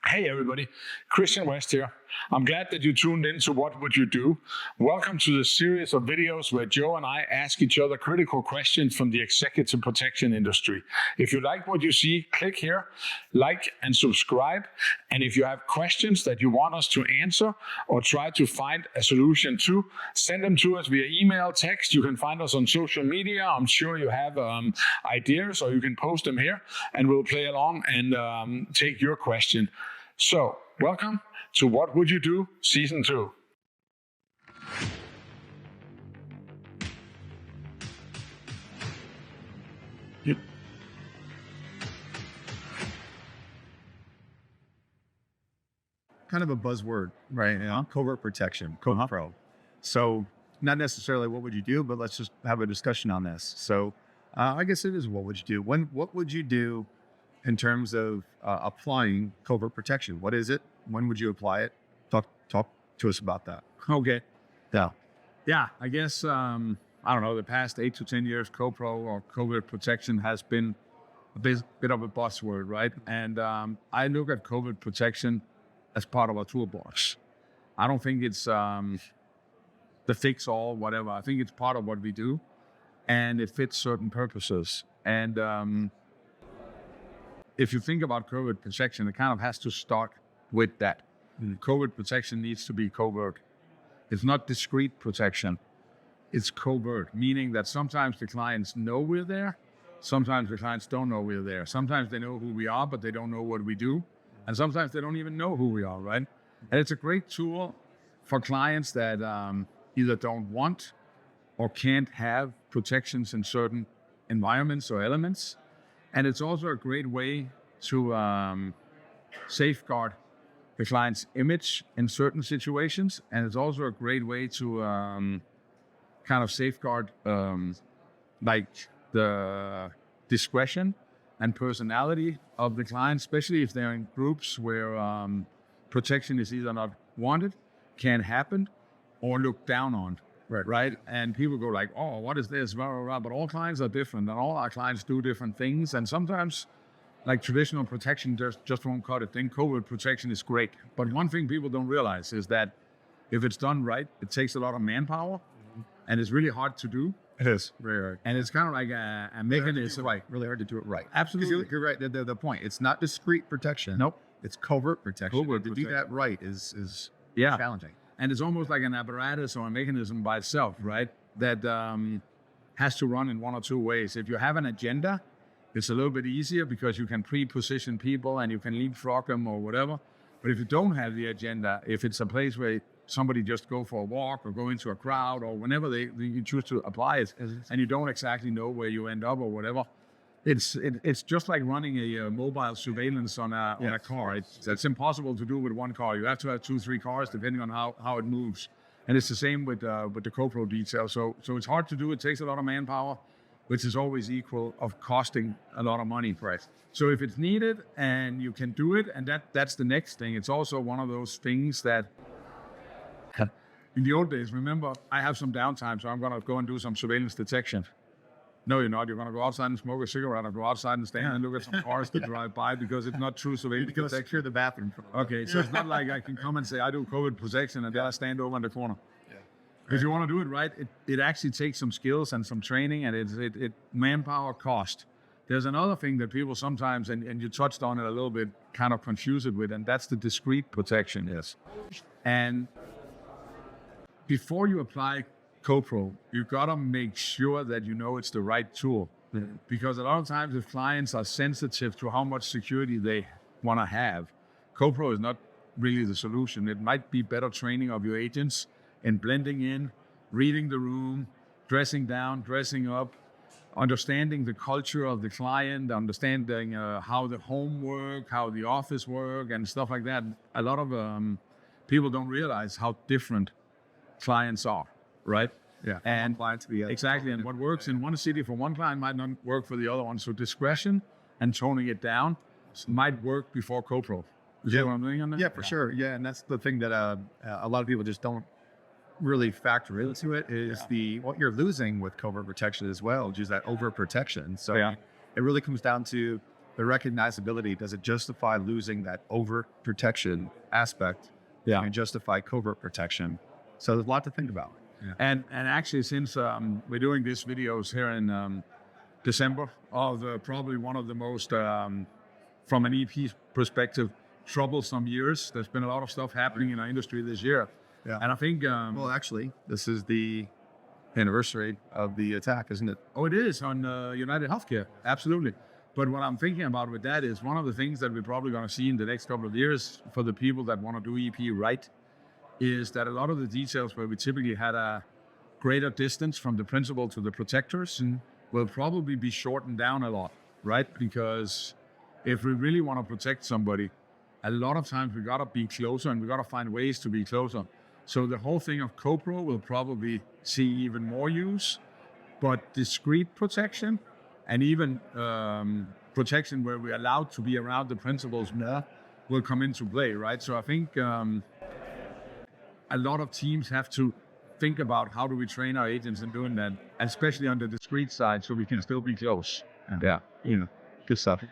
Hey everybody, Christian West here. I'm glad that you tuned in to What Would You Do? Welcome to the series of videos where Joe and I ask each other critical questions from the executive protection industry. If you like what you see, click here, like and subscribe. And if you have questions that you want us to answer or try to find a solution to, send them to us via email, text. You can find us on social media. I'm sure you have ideas, or you can post them here and we'll play along and take your question. So, welcome to What Would You Do? Season 2. Kind of a buzzword, right? Covert protection, pro. So not necessarily what would you do, but let's just have a discussion on this. So I guess it is what would you do? What would you do in terms of applying covert protection? What is it? When would you apply it? Talk to us about that. Okay. Yeah. I guess, I don't know, the past 8 to 10 years, CoPro or covert protection has been a bit of a buzzword, right? And I look at covert protection as part of our toolbox. I don't think it's the fix-all, whatever. I think it's part of what we do, and it fits certain purposes. And if you think about covert protection, it kind of has to start with that. Covert protection needs to be covert. It's not discrete protection. It's covert, meaning that sometimes the clients know we're there. Sometimes the clients don't know we're there. Sometimes they know who we are, but they don't know what we do. And sometimes they don't even know who we are, right? And it's a great tool for clients that either don't want or can't have protections in certain environments or elements. And it's also a great way to safeguard the client's image in certain situations. And it's also a great way to kind of safeguard like the discretion and personality of the client, especially if they're in groups where protection is either not wanted, can't happen, or looked down on. Right? And people go like, oh, what is this? Blah, blah, blah. But all clients are different, and all our clients do different things. And sometimes, like traditional protection just won't cut it. Then covert protection is great. But one thing people don't realize is that if it's done right, it takes a lot of manpower, and it's really hard to do. It is. Very hard. And it's kind of like a mechanism. Really hard to do it right. Absolutely. You're right. The point. It's not discrete protection. Nope. It's covert protection. Covert to protection. do that right is challenging. And it's almost like an apparatus or a mechanism by itself, right? That has to run in one or two ways. If you have an agenda, it's a little bit easier because you can pre-position people and you can leapfrog them or whatever. But if you don't have the agenda, if it's a place where somebody just go for a walk or go into a crowd or whenever you choose to apply it, and you don't exactly know where you end up or whatever, it's just like running a mobile surveillance on a car. It's impossible to do with one car. You have to have 2-3 cars depending on how it moves. And it's the same with the CoPro detail. So it's hard to do. It takes a lot of manpower, which is always equal of costing a lot of money. Right. So if it's needed and you can do it, and that's the next thing. It's also one of those things that in the old days, remember, I have some downtime, so I'm going to go and do some surveillance detection. No, you're not. You're going to go outside and smoke a cigarette or go outside and stand and look at some cars that drive by because it's not true surveillance Go protection. secure the bathroom. Okay, so it's not like I can come and say, I do COVID protection and then I stand over in the corner. If you want to do it right, it actually takes some skills and some training, and it manpower cost. There's another thing that people sometimes, and you touched on it a little bit, kind of confuse it with, and that's the discrete protection. Yes. And before you apply CoPro, you've got to make sure that you know it's the right tool. Because a lot of times if clients are sensitive to how much security they want to have, CoPro is not really the solution. It might be better training of your agents in blending in, reading the room, dressing down, dressing up, understanding the culture of the client, understanding how the home work, how the office work, and stuff like that. A lot of people don't realize how different clients are, right? Yeah. And client to the other. exactly, and what works in one city for one client might not work for the other one. So discretion and toning it down might work before CoPro. You see what I'm doing on that? Yeah, for sure. Yeah, and that's the thing that a lot of people just don't really factor into it is what you're losing with covert protection as well, which is that overt protection. So it really comes down to the recognizability, does it justify losing that overt protection aspect and justify covert protection? So there's a lot to think about. Yeah. And actually, since we're doing these videos here in December of probably one of the most, from an EP perspective, troublesome years. There's been a lot of stuff happening in our industry this year. Yeah. And I think... well, actually, this is the anniversary of the attack, isn't it? Oh, it is on United Healthcare. Absolutely. But what I'm thinking about with that is one of the things that we're probably going to see in the next couple of years for the people that want to do EP right is that a lot of the details where we typically had a greater distance from the principal to the protectors will probably be shortened down a lot, right? Because if we really want to protect somebody, a lot of times we got to be closer and we got to find ways to be closer. So the whole thing of CoPro will probably see even more use, but discrete protection and even protection where we're allowed to be around the principals more will come into play, right? So I think a lot of teams have to think about how do we train our agents in doing that, especially on the discrete side, so we can still be close. Yeah. Good stuff.